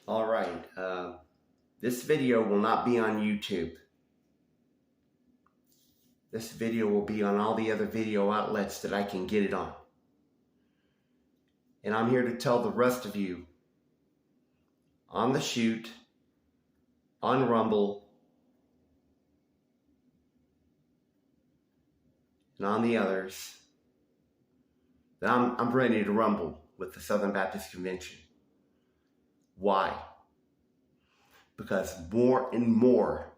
All right, this video will not be on YouTube. This video will be on all the other video outlets that I can get it on. And I'm here to tell the rest of you on the chute, on Rumble, and on the others that I'm ready to rumble with the Southern Baptist Convention. Why? Because more and more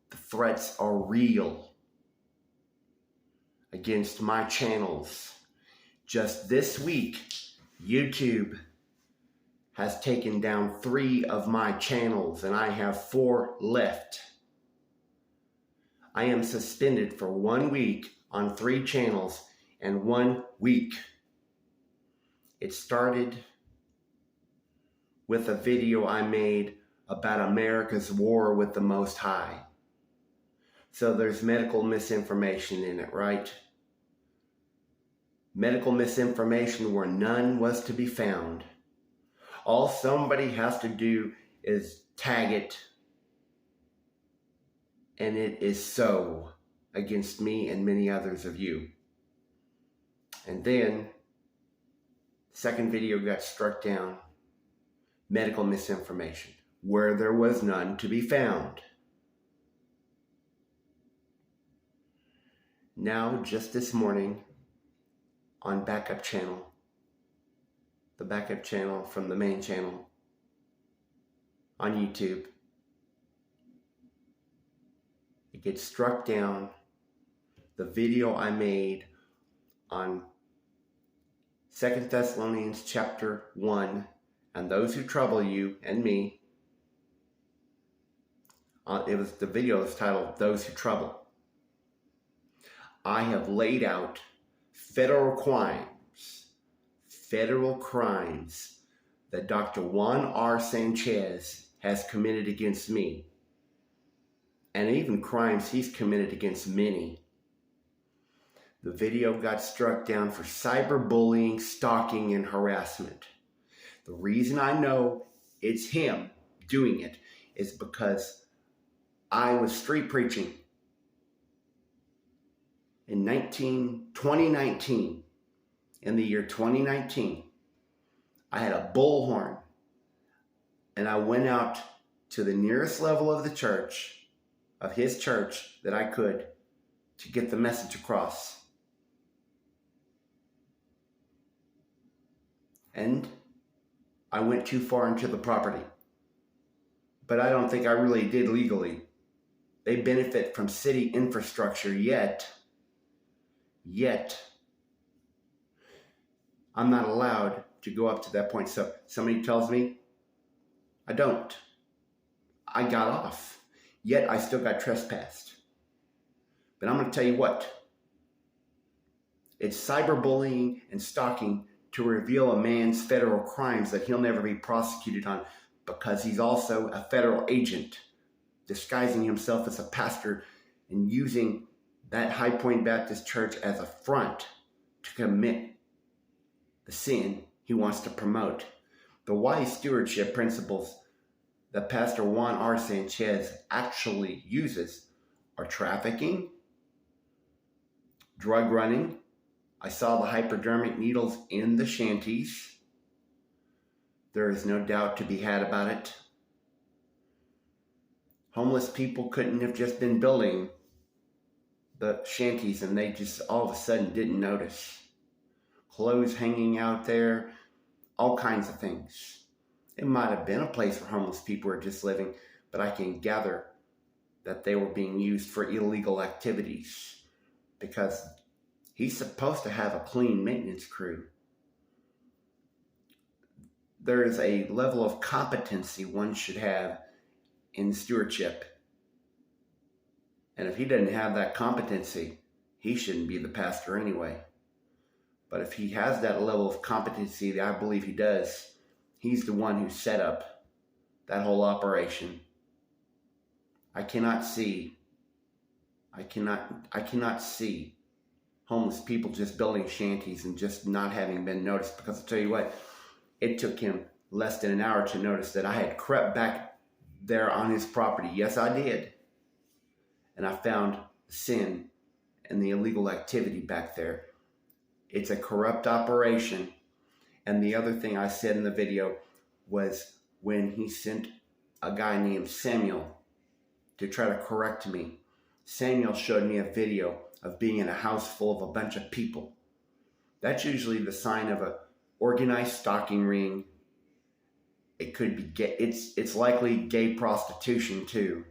the threats are real against my channels. Just this week, YouTube has taken down 3 of my channels and I have 4 left. I am suspended for 1 week on 3 channels and 1 week. It started with a video I made about America's war with the Most High. So there's medical misinformation in it, right? Medical misinformation where none was to be found. All somebody has to do is tag it, and it is so against me and many others of you. And then, second video got struck down. Medical misinformation, where there was none to be found. Now, just this morning, on backup channel, the backup channel from the main channel on YouTube, it gets struck down. The video I made on 2 Thessalonians chapter 1, and those who trouble you and me, the video was titled, Those Who Trouble. I have laid out federal crimes that Dr. Juan R. Sanchez has committed against me, and even crimes he's committed against many. The video got struck down for cyberbullying, stalking, and harassment. The reason I know it's him doing it is because I was street preaching in 2019. In the year 2019, I had a bullhorn, and I went out to the nearest level of the church, of his church, that I could to get the message across. And I went too far into the property. But I don't think I really did legally. They benefit from city infrastructure, yet I'm not allowed to go up to that point. So somebody tells me I don't. I got off. Yet I still got trespassed. But I'm going to tell you what. It's cyberbullying and stalking to reveal a man's federal crimes that he'll never be prosecuted on, because he's also a federal agent, disguising himself as a pastor and using that High Point Baptist Church as a front to commit the sin he wants to promote. The wise stewardship principles that Pastor Juan R. Sanchez actually uses are trafficking, drug running. I saw the hypodermic needles in the shanties. There is no doubt to be had about it. Homeless people couldn't have just been building the shanties and they just all of a sudden didn't notice. Clothes hanging out there, all kinds of things. It might have been a place where homeless people were just living, but I can gather that they were being used for illegal activities, because he's supposed to have a clean maintenance crew. There is a level of competency one should have in stewardship. And if he doesn't have that competency, he shouldn't be the pastor anyway. But if he has that level of competency that I believe he does, he's the one who set up that whole operation. I cannot see homeless people just building shanties and just not having been noticed, because I'll tell you what, it took him less than an hour to notice that I had crept back there on his property. Yes, I did. And I found sin and the illegal activity back there. It's a corrupt operation. And the other thing I said in the video was when he sent a guy named Samuel to try to correct me. Samuel showed me a video of being in a house full of a bunch of people. That's usually the sign of a organized stalking ring. It could be gay. It's likely gay prostitution too.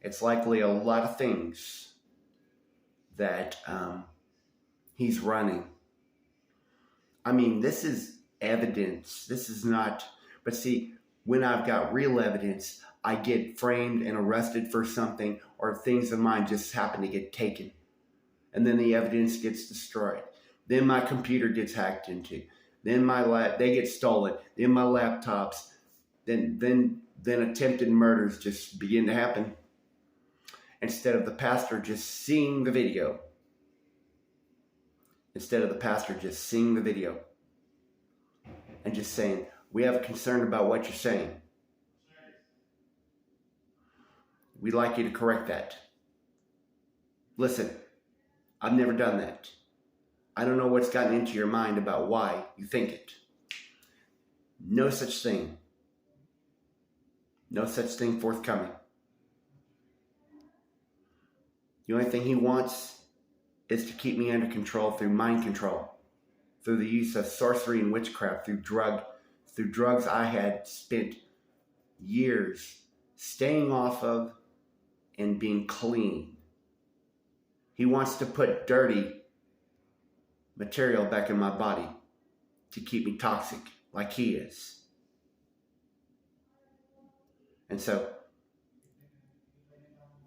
It's likely a lot of things that he's running. I mean, this is evidence. This is not, but see, when I've got real evidence, I get framed and arrested for something, or things of mine just happen to get taken. And then the evidence gets destroyed. Then my computer gets hacked into. Then they get stolen. Then my laptops. Then attempted murders just begin to happen. Instead of the pastor just seeing the video. Instead of the pastor just seeing the video. And just saying, we have a concern about what you're saying. We'd like you to correct that. Listen, I've never done that. I don't know what's gotten into your mind about why you think it. No such thing. No such thing forthcoming. The only thing he wants is to keep me under control through mind control, through the use of sorcery and witchcraft, through drugs I had spent years staying off of and being clean. He wants to put dirty material back in my body to keep me toxic like he is. And so,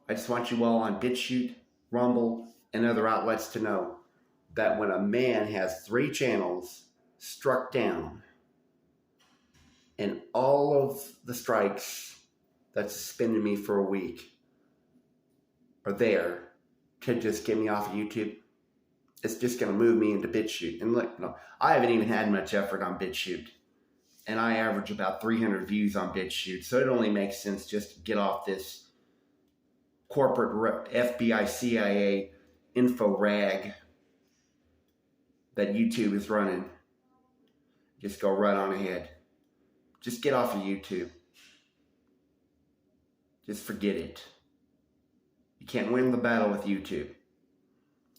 I just want you all on BitChute, Rumble, and other outlets to know that when a man has 3 channels struck down and all of the strikes that suspended me for a week are there to just get me off of YouTube, it's just going to move me into BitChute. And look, I haven't even had much effort on BitChute. And I average about 300 views on BitChute. So it only makes sense just to get off this corporate FBI, CIA info rag that YouTube is running. Just go right on ahead. Just get off of YouTube. Just forget it. You can't win the battle with YouTube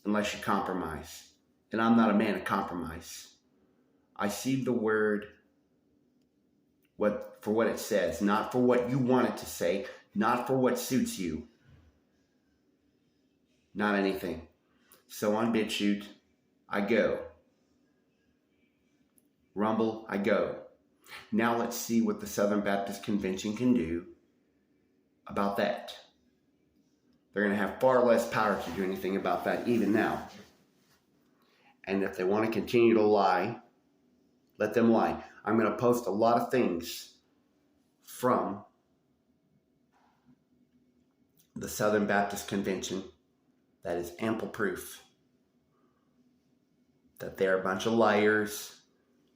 unless you compromise. And I'm not a man of compromise. I see the word for what it says, not for what you want it to say, not for what suits you. Not anything. So on BitChute, I go. Rumble, I go. Now let's see what the Southern Baptist Convention can do about that. They're going to have far less power to do anything about that even now. And if they want to continue to lie, let them lie. I'm going to post a lot of things from the Southern Baptist Convention that is ample proof that they're a bunch of liars,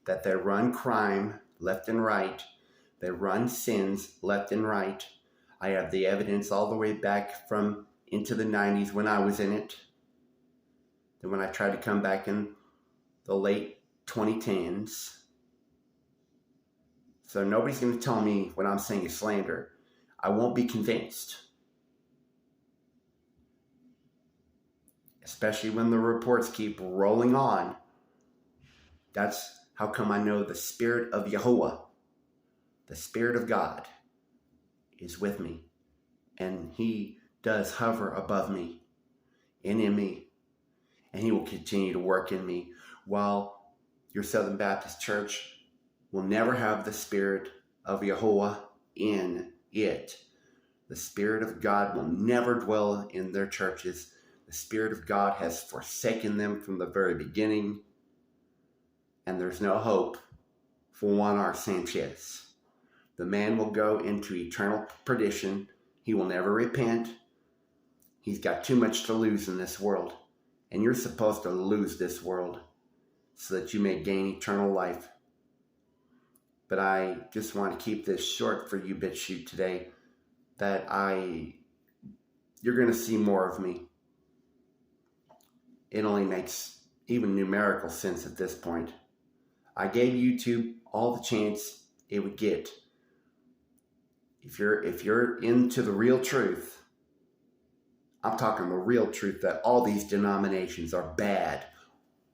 that they run crime left and right, they run sins left and right. I have the evidence all the way back from into the 90s when I was in it. Then when I tried to come back in the late 2010s. So nobody's going to tell me what I'm saying is slander. I won't be convinced. Especially when the reports keep rolling on. That's how come I know the Spirit of Yahuwah, the Spirit of God, is with me. And He does hover above me and in me. And He will continue to work in me, while your Southern Baptist Church will never have the Spirit of Yahuwah in it. The Spirit of God will never dwell in their churches. The Spirit of God has forsaken them from the very beginning. And there's no hope for Juan R. Sanchez. The man will go into eternal perdition. He will never repent. He's got too much to lose in this world. And you're supposed to lose this world so that you may gain eternal life. But I just want to keep this short for you, BitChute, today. You're going to see more of me. It only makes even numerical sense at this point. I gave YouTube all the chance it would get. If you're into the real truth, I'm talking the real truth that all these denominations are bad.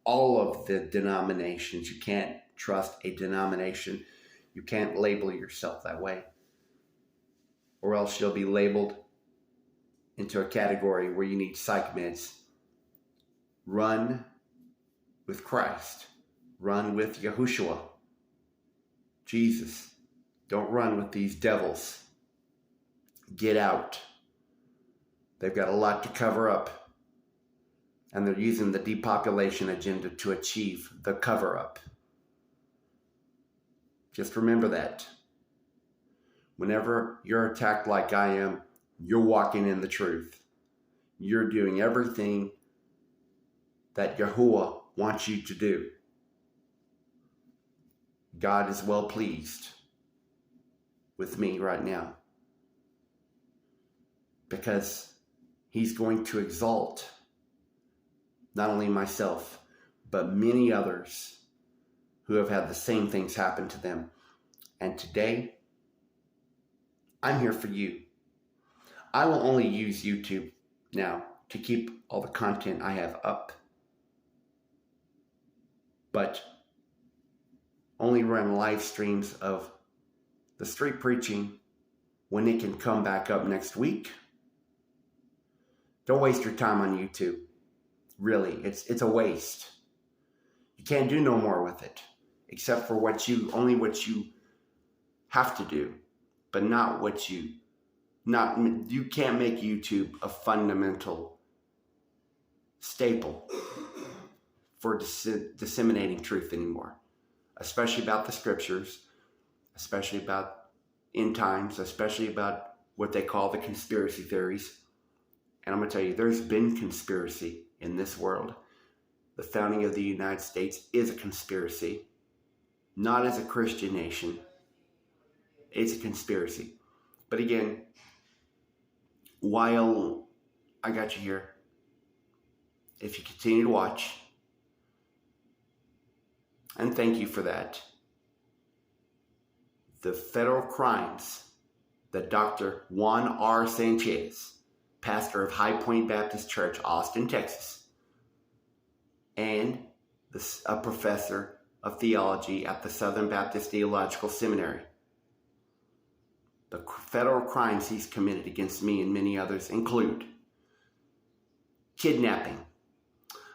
All of the denominations. You can't trust a denomination. You can't label yourself that way. Or else you'll be labeled into a category where you need psych meds. Run with Christ. Run with Yahushua. Jesus. Don't run with these devils. Get out. They've got a lot to cover up. And they're using the depopulation agenda to achieve the cover-up. Just remember that. Whenever you're attacked like I am, you're walking in the truth. You're doing everything that Yahuwah wants you to do. God is well pleased with me right now, because he's going to exalt not only myself, but many others who have had the same things happen to them. And today, I'm here for you. I will only use YouTube now to keep all the content I have up, but only run live streams of the street preaching when it can come back up next week. Don't waste your time on YouTube. Really, it's a waste. You can't do no more with it, except for only what you have to do, but not what you can't make YouTube a fundamental staple for disseminating truth anymore, especially about the scriptures, especially about end times, especially about what they call the conspiracy theories. And I'm going to tell you, there's been conspiracy in this world. The founding of the United States is a conspiracy, not as a Christian nation. It's a conspiracy. But again, while I got you here, if you continue to watch, and thank you for that, the federal crimes that Dr. Juan R. Sanchez, pastor of High Point Baptist Church, Austin, Texas, and a professor of theology at the Southern Baptist Theological Seminary. The federal crimes he's committed against me and many others include kidnapping,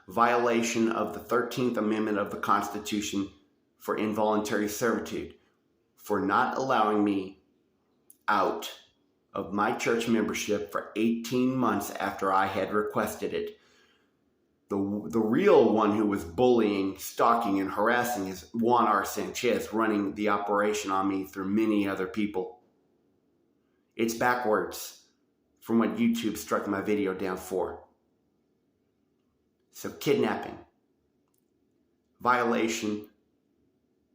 violation of the 13th Amendment of the Constitution for involuntary servitude, for not allowing me out of my church membership for 18 months after I had requested it. The real one who was bullying, stalking, and harassing is Juan R. Sanchez, running the operation on me through many other people. It's backwards from what YouTube struck my video down for. So kidnapping, violation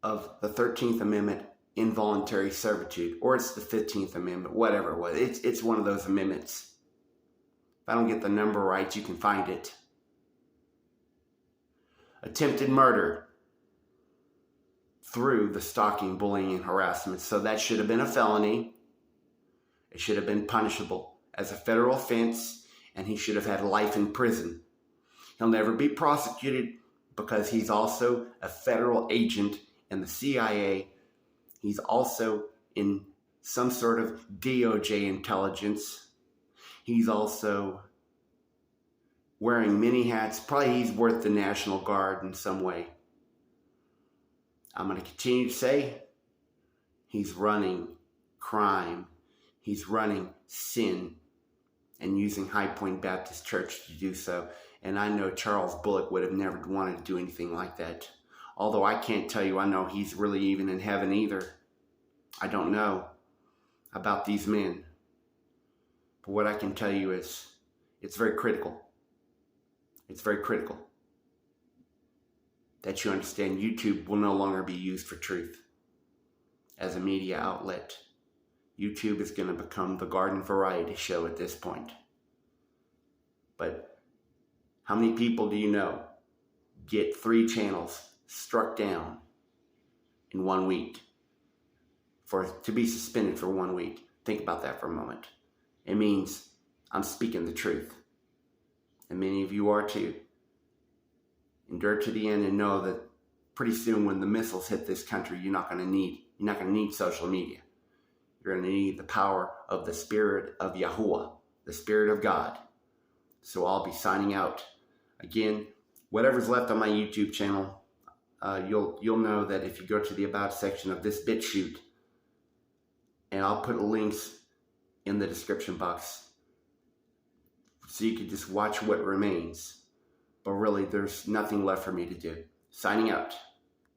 of the 13th Amendment, involuntary servitude, or it's the 15th Amendment, whatever it was. It's one of those amendments. If I don't get the number right, you can find it. Attempted murder through the stalking, bullying, and harassment. So that should have been a felony. It should have been punishable as a federal offense, and he should have had life in prison. He'll never be prosecuted because he's also a federal agent in the CIA. He's also in some sort of DOJ intelligence. He's also wearing many hats. Probably he's worth the National Guard in some way. I'm going to continue to say he's running crime. He's running sin and using High Point Baptist Church to do so. And I know Charles Bullock would have never wanted to do anything like that. Although I can't tell you I know he's really even in heaven either. I don't know about these men. But what I can tell you is it's very critical. It's very critical that you understand YouTube will no longer be used for truth. as a media outlet. YouTube is going to become the garden variety show at this point. But how many people do you know get 3 channels struck down in 1 week to be suspended for 1 week? Think about that for a moment. It means I'm speaking the truth. And many of you are too. Endure to the end and know that pretty soon when the missiles hit this country, you're not going to need social media. You're going to need the power of the Spirit of Yahuwah, the Spirit of God. So I'll be signing out. Again, whatever's left on my YouTube channel, you'll know that if you go to the About section of this BitChute, and I'll put links in the description box so you can just watch what remains. But really, there's nothing left for me to do. Signing out.